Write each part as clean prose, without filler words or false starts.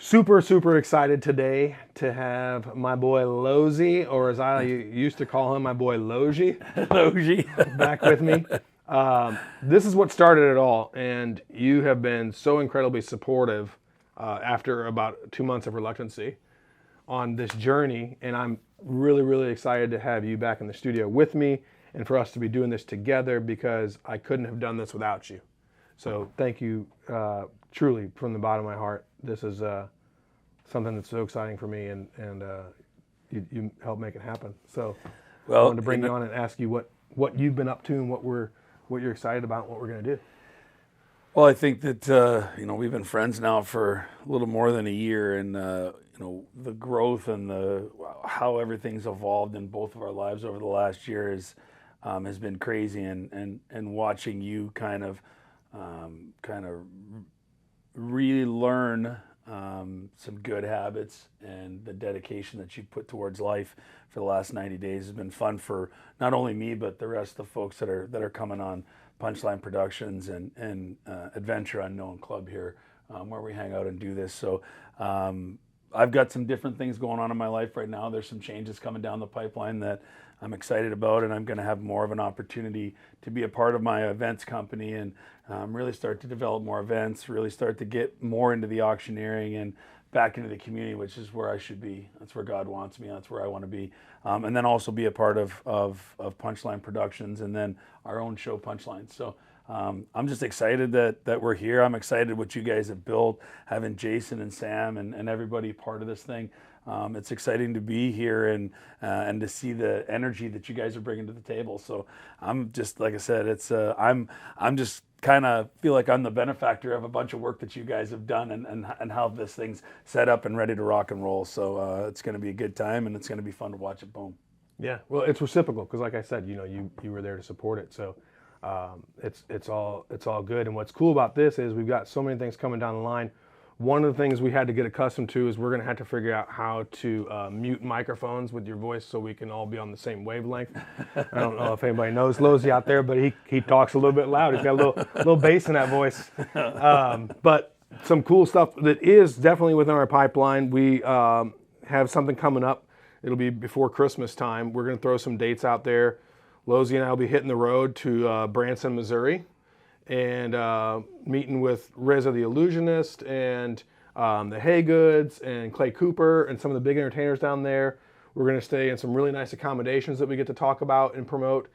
Super excited today to have my boy Lozy, or as I used to call him, my boy Logie, Logie. back with me. This is what started it all, and you have been so incredibly supportive after about 2 months of reluctancy on this journey, and I'm really excited to have you back in the studio with me and for us to be doing this together because I couldn't have done this without you. So thank you truly from the bottom of my heart. This is something that's so exciting for me, and you helped make it happen. So I wanted to bring you on and ask you what you've been up to and what you're excited about and what we're going to do. Well, I think that we've been friends now for a little more than a year, and the growth and how everything's evolved in both of our lives over the last year has been crazy, and watching you kind of really learn some good habits and the dedication that you've put towards life for the last 90 days has been fun for not only me but the rest of the folks that are coming on Punchline Productions and Adventure Unknown Club here, where we hang out and do this. So I've got some different things going on in my life right now. There's some changes coming down the pipeline that I'm excited about, and I'm going to have more of an opportunity to be a part of my events company and really start to develop more events, really start to get more into the auctioneering and back into the community, which is where I should be. That's where God wants me. That's where I want to be. And then also be a part of Punchline Productions and then our own show, Punchline. So I'm just excited that we're here. I'm excited what you guys have built, having Jason and Sam and everybody part of this thing. It's exciting to be here and to see the energy that you guys are bringing to the table. So I'm just, like I said, it's I'm just kind of feel like I'm the benefactor of a bunch of work that you guys have done and how this thing's set up and ready to rock and roll. So it's going to be a good time, and it's going to be fun to watch it boom. Yeah, well, it's reciprocal because, like I said, you were there to support it. So it's all good. And what's cool about this is we've got so many things coming down the line. One of the things we had to get accustomed to is we're going to have to figure out how to mute microphones with your voice so we can all be on the same wavelength. I don't know if anybody knows Lozy out there, but he talks a little bit loud. He's got a little bass in that voice. But some cool stuff that is definitely within our pipeline. We have something coming up. It'll be before Christmas time. We're going to throw some dates out there. Lozy and I will be hitting the road to Branson, Missouri, and meeting with Reza the Illusionist and the Haygoods and Clay Cooper and some of the big entertainers down there. We're going to stay in some really nice accommodations that we get to talk about and promote,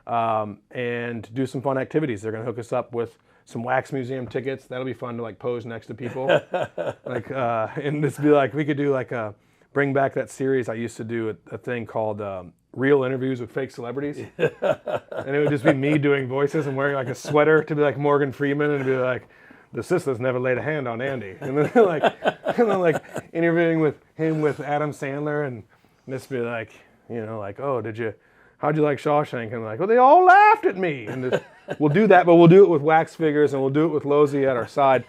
and do some fun activities. They're going to hook us up with some wax museum tickets. That'll be fun to like pose next to people. And this be like, we could do like bring back that series I used to do, a thing called Real Interviews with Fake Celebrities. And it would just be me doing voices and wearing like a sweater to be like Morgan Freeman and be like, the sisters never laid a hand on Andy. And then like interviewing with him with Adam Sandler, and this be like, oh, how'd you like Shawshank? And like, well, they all laughed at me. And we'll do that, but we'll do it with wax figures and we'll do it with Lozy at our side.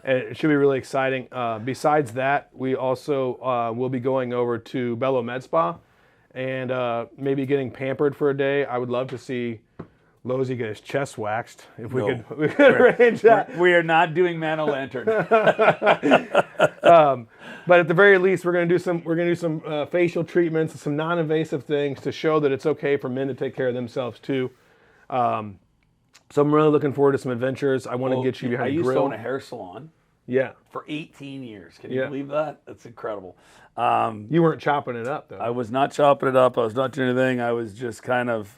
And it should be really exciting. Besides that, we also will be going over to Bello Med Spa and maybe getting pampered for a day. I would love to see Lozy get his chest waxed. If we could arrange that. We are not doing Man o' Lantern. But at the very least, we're gonna do some facial treatments and some non-invasive things to show that it's okay for men to take care of themselves too. So I'm really looking forward to some adventures. I want to get you behind the grill. I used to own a hair salon. Yeah. For 18 years. Can you believe that? That's incredible. You weren't chopping it up, though. I was not chopping it up. I was not doing anything. I was just kind of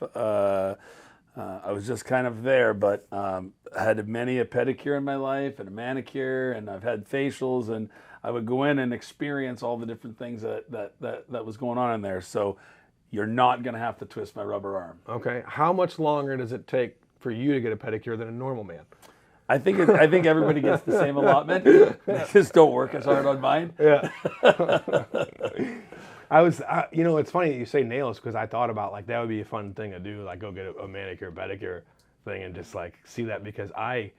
there. But I had many a pedicure in my life and a manicure, and I've had facials, and I would go in and experience all the different things that was going on in there. So you're not going to have to twist my rubber arm. Okay. How much longer does it take for you to get a pedicure than a normal man? I think everybody gets the same allotment. They just don't work as hard on mine. Yeah. It's funny that you say nails because I thought about like that would be a fun thing to do, like go get a manicure, pedicure thing and just like see that, because I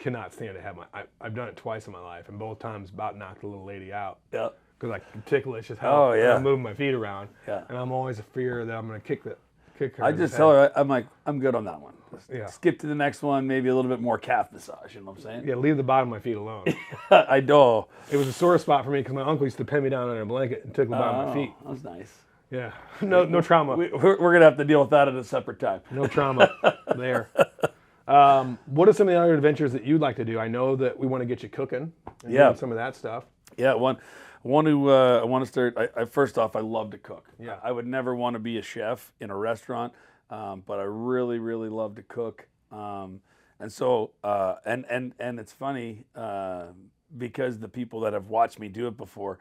cannot stand to have I've done it twice in my life, and both times about knocked a little lady out. Yeah. Because like ticklish as hell. Oh yeah. I'm moving my feet around. Yeah. And I'm always a fear that I'm going to kick kick her. I in the just head. tell her, I'm like, I'm good on that one. Just Yeah. skip to the next one, maybe a little bit more calf massage, you know what I'm saying? Yeah, leave the bottom of my feet alone. I know. It was a sore spot for me because my uncle used to pin me down under a blanket and tickle the bottom of my feet. That was nice. Yeah, no trauma. We're going to have to deal with that at a separate time. No trauma there. What are some of the other adventures that you'd like to do? I know that we want to get you cooking and Yeah. doing some of that stuff. Yeah, I want to start. First off, I love to cook. Yeah. I would never want to be a chef in a restaurant, but I really, really love to cook. And so, and it's funny because the people that have watched me do it before,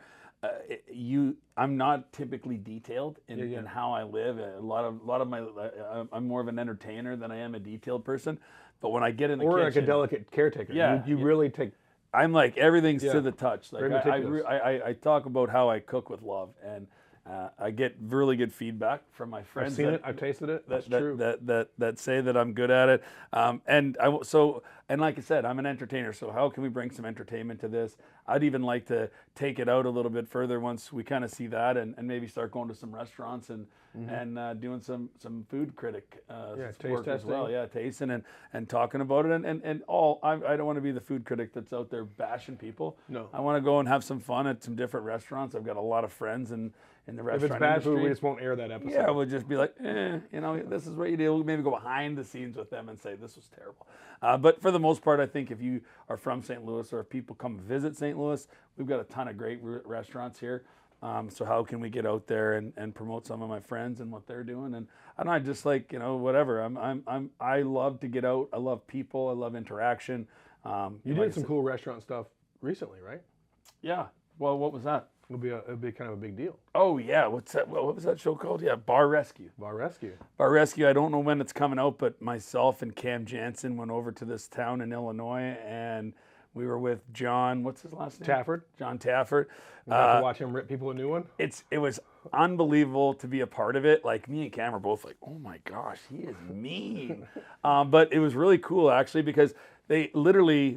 I'm not typically detailed in how I live. A lot of my, I'm more of an entertainer than I am a detailed person. But when I get in the kitchen, like a delicate caretaker. Yeah, you really take. I'm like everything's to the touch. Like Very meticulous. I talk about how I cook with love, and I get really good feedback from my friends. I've seen it. I've tasted it. That's true. That say that I'm good at it. And like I said, I'm an entertainer. So how can we bring some entertainment to this? I'd even like to take it out a little bit further once we kind of see that, and maybe start going to some restaurants and doing some food critic taste work as testing. well. Yeah, tasting and talking about it. And all I don't want to be the food critic that's out there bashing people. No. I want to go and have some fun at some different restaurants. I've got a lot of friends in the restaurant If it's bad industry. food, we just won't air that episode. Yeah, we'll just be like, this is what you do. Maybe go behind the scenes with them and say, this was terrible. But for the most part, I think if you are from St. Louis or if people come visit St. Louis, we've got a ton of great restaurants here. So how can we get out there and promote some of my friends and what they're doing? And I just like, whatever. I love to get out. I love people. I love interaction. You did some cool restaurant stuff recently, right? Yeah. Well, what was that? It'll be kind of a big deal. Oh yeah, what's that? What was that show called? Yeah, Bar Rescue. Bar Rescue. Bar Rescue. I don't know when it's coming out, but myself and Cam Jansen went over to this town in Illinois, and we were with John. What's his last name? Tafford. John Tafford. You have to watch him rip people a new one. It was unbelievable to be a part of it. Like me and Cam were both like, oh my gosh, he is mean. But it was really cool actually because they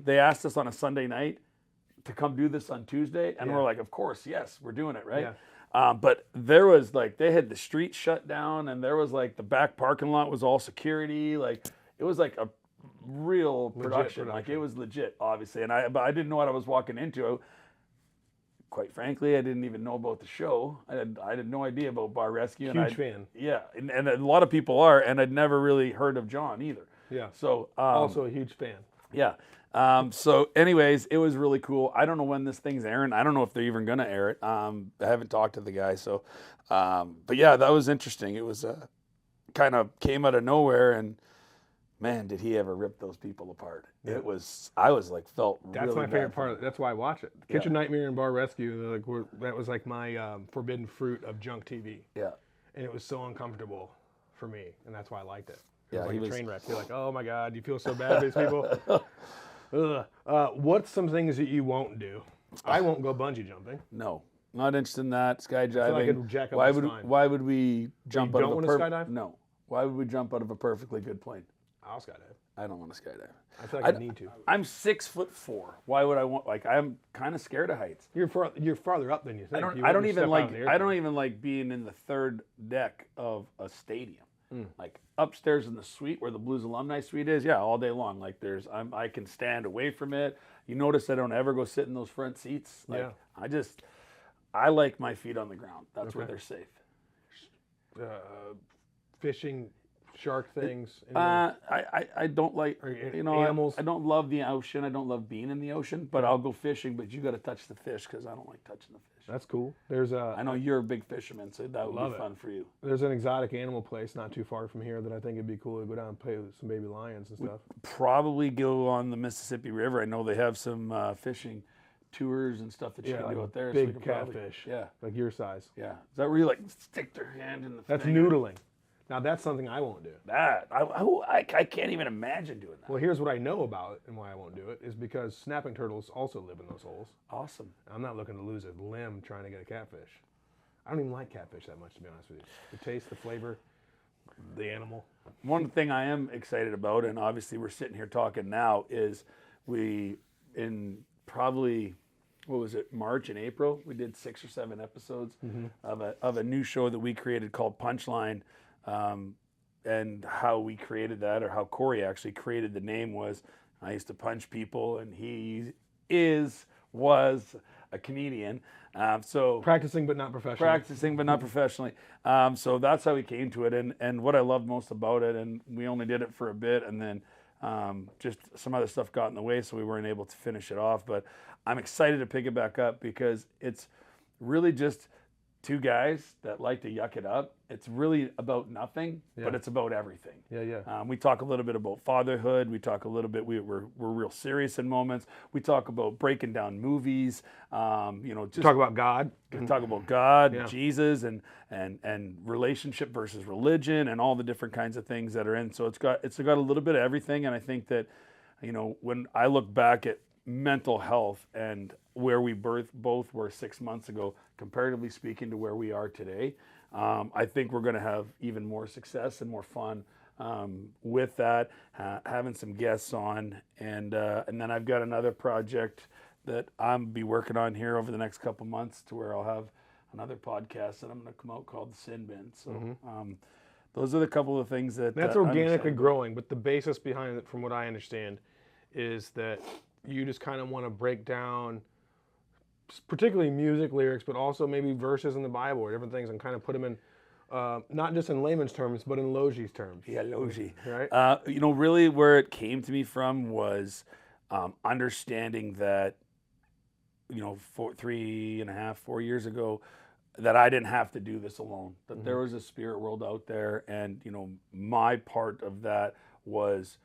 asked us on a Sunday night to come do this on Tuesday, and we're like, of course, yes, we're doing it, right? Yeah. But there was they had the street shut down, and there was the back parking lot was all security. Like it was like a real production. Like it was legit, obviously. And but I didn't know what I was walking into. Quite frankly, I didn't even know about the show. I had no idea about Bar Rescue. Huge fan. Yeah, and a lot of people are, and I'd never really heard of John either. Yeah. So also a huge fan. Yeah. So anyways, it was really cool. I don't know when this thing's airing. I don't know if they're even going to air it. I haven't talked to the guy. So, but yeah, that was interesting. It was kind of came out of nowhere, and man, did he ever rip those people apart. Yeah. It was, I was felt That's really my bad favorite for part. him. That's why I watch it. Kitchen Nightmare and Bar Rescue, that was like my forbidden fruit of junk TV. Yeah. And it was so uncomfortable for me, and that's why I liked it. It Yeah, was like he a was- train wreck. You're like, oh my God, you feel so bad for these people. Ugh. What's some things that you won't do? I won't go bungee jumping. No, not interested in that. Skydiving. feel like it'd jack up why my would spine. why would we jump out don't of a wanna skydive? No. Why would we jump out of a perfectly good plane? I'll skydive. I don't want to skydive. I feel like I need to. I'm 6'4". Why would I want? I'm kind of scared of heights. You're farther up than you think. I don't even like being in the third deck of a stadium. Like upstairs in the suite where the Blues alumni suite is, all day long. Like I can stand away from it. You notice I don't ever go sit in those front seats. Like, I like my feet on the ground. That's where they're safe. Fishing, shark things. I don't like animals. I don't love the ocean. I don't love being in the ocean. But I'll go fishing. But you got to touch the fish because I don't like touching the fish. That's cool. There's I know you're a big fisherman, so that would be fun for you. There's an exotic animal place not too far from here that I think it'd be cool to go down and play with some baby lions and stuff. Probably go on the Mississippi River. I know they have some fishing tours and stuff that you can do out there. Big so we can catfish. like your size. Yeah. Is that where you stick their hand in the That's thing? noodling. Now that's something I won't do. I can't even imagine doing that. Well, here's what I know about it and why I won't do it is because snapping turtles also live in those holes. Awesome. I'm not looking to lose a limb trying to get a catfish. I don't even like catfish that much, to be honest with you. The taste, the flavor, the animal. One thing I am excited about, and obviously we're sitting here talking now, is in probably, what was it, March and April, we did 6 or 7 episodes of a new show that we created called Punchline. and how we created that, or how Corey actually created the name, was I used to punch people, and he was a comedian. So Practicing but not professional. practicing, but not professionally. So that's how we came to it. And what I loved most about it, and we only did it for a bit, and then just some other stuff got in the way, so we weren't able to finish it off. But I'm excited to pick it back up because it's really just two guys that like to yuck it up. It's really about nothing, but it's about everything. Yeah. We talk a little bit about fatherhood. We talk a little bit, we're real serious in moments. We talk about breaking down movies, just Talk about God. talk about God, Yeah. Jesus, and relationship versus religion, and all the different kinds of things that are in. So it's got a little bit of everything. And I think that, when I look back at mental health and where we both were 6 months ago, comparatively speaking to where we are today, I think we're going to have even more success and more fun with that, having some guests on, and then I've got another project that I'm be working on here over the next couple months, to where I'll have another podcast that I'm going to come out called The Sin Bin. So those are the couple of things that That's I'm organically excited about. growing, but the basis behind it, from what I understand, is that you just kind of want to break down, particularly music lyrics, but also maybe verses in the Bible or different things, and kind of put them in, not just in layman's terms, but in Logi's terms. Yeah, Logi. Right? Really where it came to me from was understanding that, 4 years ago, that I didn't have to do this alone, that there was a spirit world out there. And, my part of that was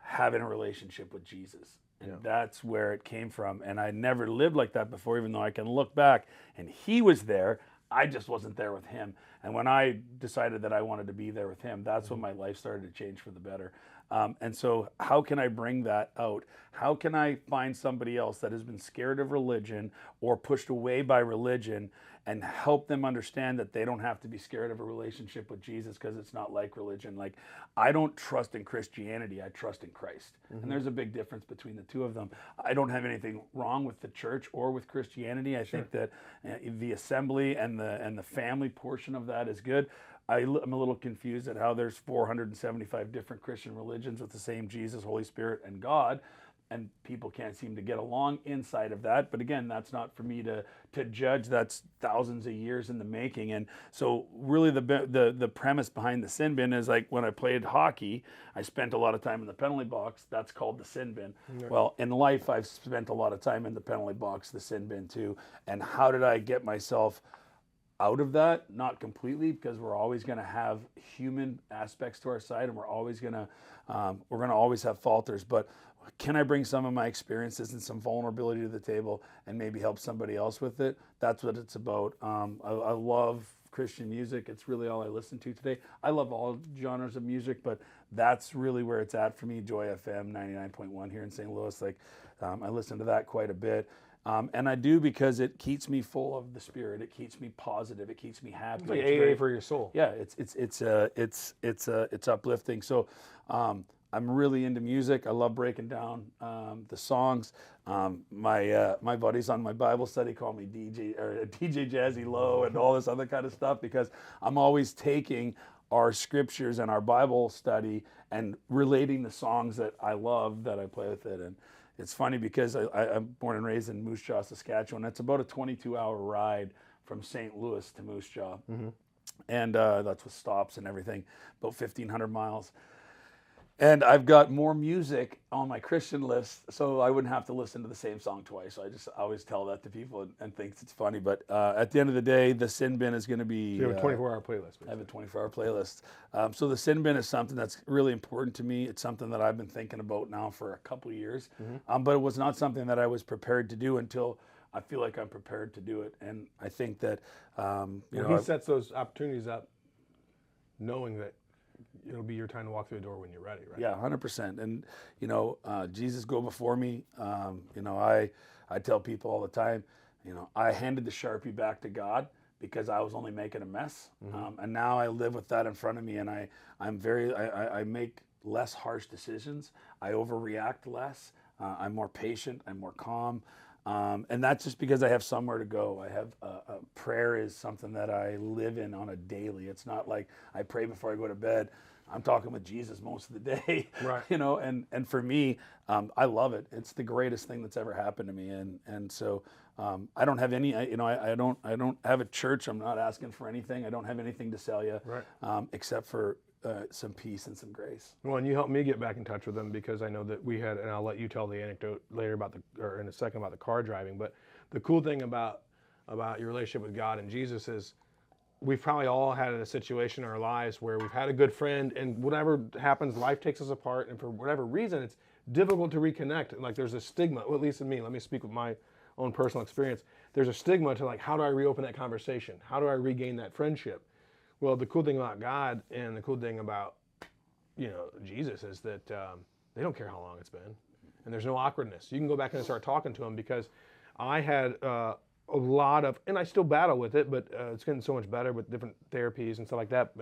having a relationship with Jesus. And that's where it came from. And I never lived like that before, even though I can look back and he was there. I just wasn't there with him. And when I decided that I wanted to be there with him, that's when my life started to change for the better. And so how can I bring that out? How can I find somebody else that has been scared of religion or pushed away by religion, and help them understand that they don't have to be scared of a relationship with Jesus, because it's not like religion. Like, I don't trust in Christianity, I trust in Christ. And there's a big difference between the two of them. I don't have anything wrong with the church or with Christianity. I think that the assembly and the family portion of that is good. I'm a little confused at how there's 475 different Christian religions with the same Jesus, Holy Spirit, and God, and people can't seem to get along inside of that. But again, that's not for me to judge. That's thousands of years in the making. And so really the premise behind the Sin Bin is, like, when I played hockey, I spent a lot of time in the penalty box. That's called the Sin Bin. Well, in life, I've spent a lot of time in the penalty box, the Sin Bin too. And how did I get myself out of that? Not completely, because we're always going to have human aspects to our side, and we're going to always have falters. But can I bring some of my experiences and some vulnerability to the table and maybe help somebody else with it? That's what it's about. I love Christian music. It's really all I listen to today. I love all genres of music, but that's really where it's at for me. Joy FM 99.1 here in St. Louis. I listen to that quite a bit. And I do, because it keeps me full of the Spirit. It keeps me positive. It keeps me happy. It's like AA for your soul. Yeah, it's uplifting. So I'm really into music. I love breaking down the songs. My buddies on my Bible study call me DJ Jazzy Low and all this other kind of stuff, because I'm always taking our scriptures and our Bible study and relating the songs that I love, that I play with it. And it's funny, because I'm born and raised in Moose Jaw, Saskatchewan. It's about a 22-hour ride from St. Louis to Moose Jaw. And that's with stops and everything, about 1,500 miles. And I've got more music on my Christian list, so I wouldn't have to listen to the same song twice. So I always tell that to people and think it's funny. But at the end of the day, the Sin Bin is going to be... So you have a 24-hour playlist. Basically. I have a 24-hour playlist. So the Sin Bin is something that's really important to me. It's something that I've been thinking about now for a couple of years. But it was not something that I was prepared to do until I feel like I'm prepared to do it. And I think that... he sets those opportunities up knowing that it'll be your time to walk through the door when you're ready, right? Yeah, 100%. And, Jesus go before me. I tell people all the time, I handed the Sharpie back to God because I was only making a mess. And now I live with that in front of me, and I make less harsh decisions. I overreact less. I'm more patient. I'm more calm. And that's just because I have somewhere to go. I have prayer is something that I live in on a daily. It's not like I pray before I go to bed. I'm talking with Jesus most of the day, Right. you know, and for me, I love it. It's the greatest thing that's ever happened to me. And so, I don't have any, I don't have a church. I'm not asking for anything. I don't have anything to sell you, Right. except for some peace and some grace. Well, and you helped me get back in touch with them because I know that we had, and I'll let you tell the anecdote later or in a second about the car driving. But the cool thing about your relationship with God and Jesus is we've probably all had a situation in our lives where we've had a good friend, and whatever happens, life takes us apart, and for whatever reason, it's difficult to reconnect. Like there's a stigma, well, at least in me. Let me speak with my own personal experience. There's a stigma to like, how do I reopen that conversation? How do I regain that friendship? Well, the cool thing about God and the cool thing about, Jesus is that they don't care how long it's been, and there's no awkwardness. You can go back and start talking to them because I had a lot of, and I still battle with it, but it's getting so much better with different therapies and stuff like that,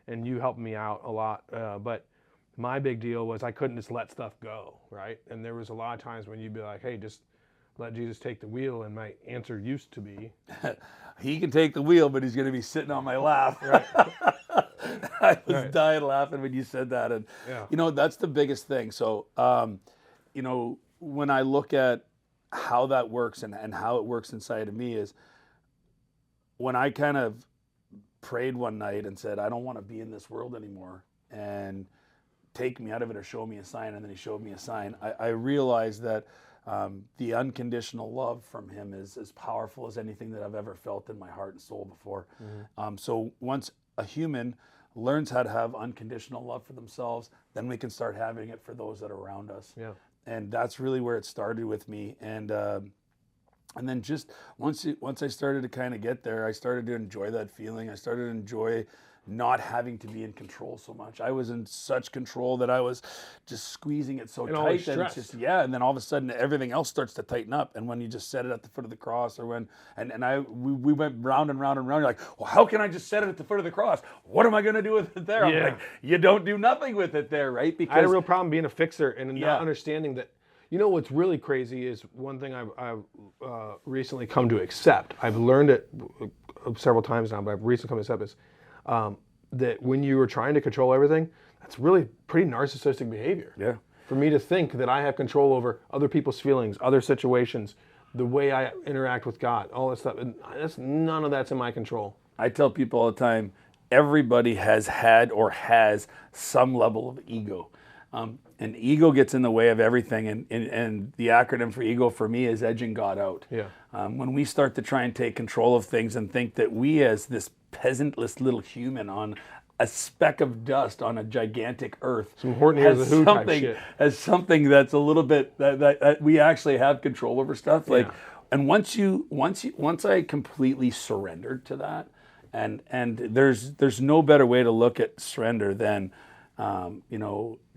and you helped me out a lot. But my big deal was I couldn't just let stuff go, right? And there was a lot of times when you'd be like, hey, just let Jesus take the wheel, and my answer used to be, he can take the wheel, but he's going to be sitting on my lap. Right. I was dying laughing when you said that. And, that's the biggest thing. So, when I look at how that works and how it works inside of me is when I kind of prayed one night and said, I don't want to be in this world anymore, and take me out of it or show me a sign. And then he showed me a sign. I realized that the unconditional love from him is as powerful as anything that I've ever felt in my heart and soul before. Mm-hmm. So once a human learns how to have unconditional love for themselves, then we can start having it for those that are around us. Yeah. And that's really where it started with me. And then just once I started to kind of get there, I started to enjoy that feeling. I started to enjoy not having to be in control so much. I was in such control that I was just squeezing it so tight that it's just, and then all of a sudden everything else starts to tighten up. And when you just set it at the foot of the cross, or when, we went round and round and round, you're like, well, how can I just set it at the foot of the cross? What am I going to do with it there? I'm like, you don't do nothing with it there, right? Because I had a real problem being a fixer and not understanding that. What's really crazy is one thing I've recently come to accept. I've learned it several times now, but I've recently come to accept this. That when you are trying to control everything, that's really pretty narcissistic behavior. Yeah. For me to think that I have control over other people's feelings, other situations, the way I interact with God, all that stuff, and none of that's in my control. I tell people all the time, everybody has had or has some level of ego. And ego gets in the way of everything, and the acronym for ego for me is edging God out. Yeah. When we start to try and take control of things and think that we as this peasantless little human on a speck of dust on a gigantic earth, some Horton Hears the Who type shit, as something that's a little bit that we actually have control over stuff. And once I completely surrendered to that, and there's no better way to look at surrender than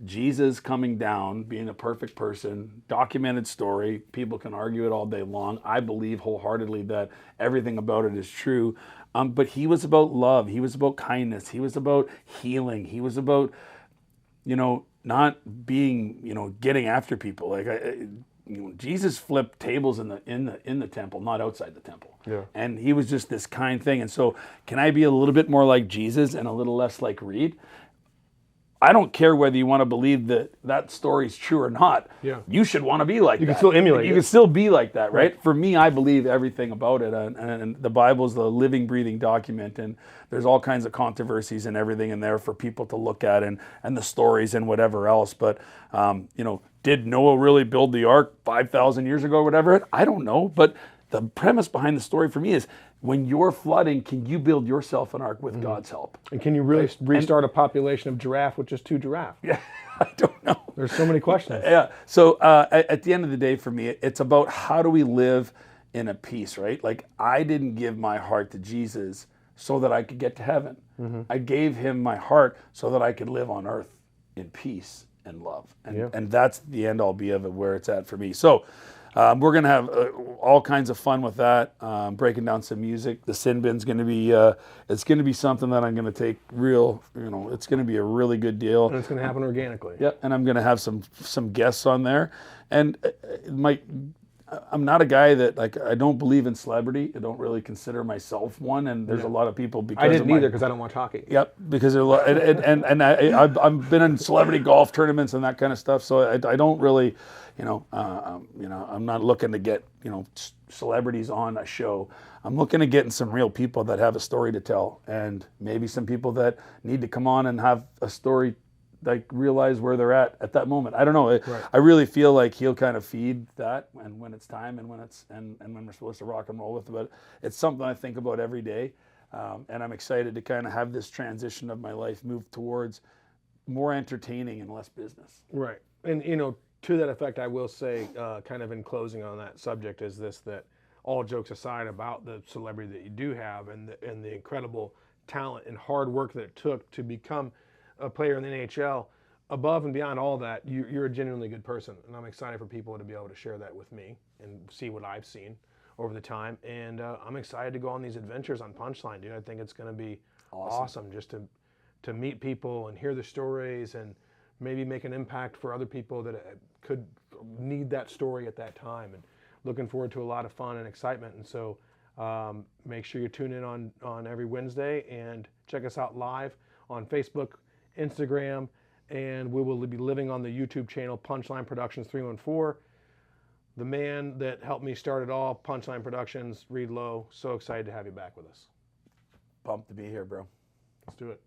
Jesus coming down, being a perfect person, documented story. People can argue it all day long. I believe wholeheartedly that everything about it is true. But he was about love. He was about kindness. He was about healing. He was about, not being, getting after people. Like Jesus flipped tables in the temple, not outside the temple. Yeah. And he was just this kind thing. And so, can I be a little bit more like Jesus and a little less like Reed? I don't care whether you want to believe that story's true or not. Yeah. You should want to be like that. You can still emulate it. You can still be like that, right? For me, I believe everything about it. And the Bible's the living, breathing document. And there's all kinds of controversies and everything in there for people to look at and the stories and whatever else. But, did Noah really build the ark 5,000 years ago or whatever? I don't know. But the premise behind the story for me is, when you're flooding, can you build yourself an ark with God's help? And can you really restart a population of giraffe with just 2 giraffes? Yeah, I don't know. There's so many questions. Yeah. So at the end of the day, for me, it's about how do we live in a peace, right? Like, I didn't give my heart to Jesus so that I could get to heaven. Mm-hmm. I gave him my heart so that I could live on earth in peace and love. And that's the end all be of it, where it's at for me. So we're going to have all kinds of fun with that, breaking down some music. The Sin Bin's going to be, it's going to be something that I'm going to take real, it's going to be a really good deal. And it's going to happen organically. Yeah, and I'm going to have some guests on there. And I'm not a guy that, like, I don't believe in celebrity. I don't really consider myself one, and there's a lot of people because I didn't of my, either because I don't watch hockey. Yep, because there are I've been in celebrity golf tournaments and that kind of stuff, so I don't really, I'm not looking to get celebrities on a show. I'm looking at getting some real people that have a story to tell, and maybe some people that need to come on and have a story, like realize where they're at that moment. I don't know. I really feel like he'll kind of feed that, and when it's time, and when it's and when we're supposed to rock and roll with it. But it's something I think about every day, and I'm excited to kind of have this transition of my life move towards more entertaining and less business. Right. And to that effect, I will say, kind of in closing on that subject, is this: that all jokes aside about the celebrity that you do have, and the incredible talent and hard work that it took to become a player in the NHL, above and beyond all that, you're a genuinely good person, and I'm excited for people to be able to share that with me and see what I've seen over the time. And I'm excited to go on these adventures on Punchline, dude. I think it's going to be awesome just to meet people and hear their stories, and maybe make an impact for other people that could need that story at that time. And looking forward to a lot of fun and excitement. And so make sure you tune in on every Wednesday, and check us out live on Facebook, Instagram, and we will be living on the YouTube channel Punchline Productions 314. The man that helped me start it all, Punchline Productions, Reed Lowe. So excited to have you back with us. Pumped to be here, bro. Let's do it.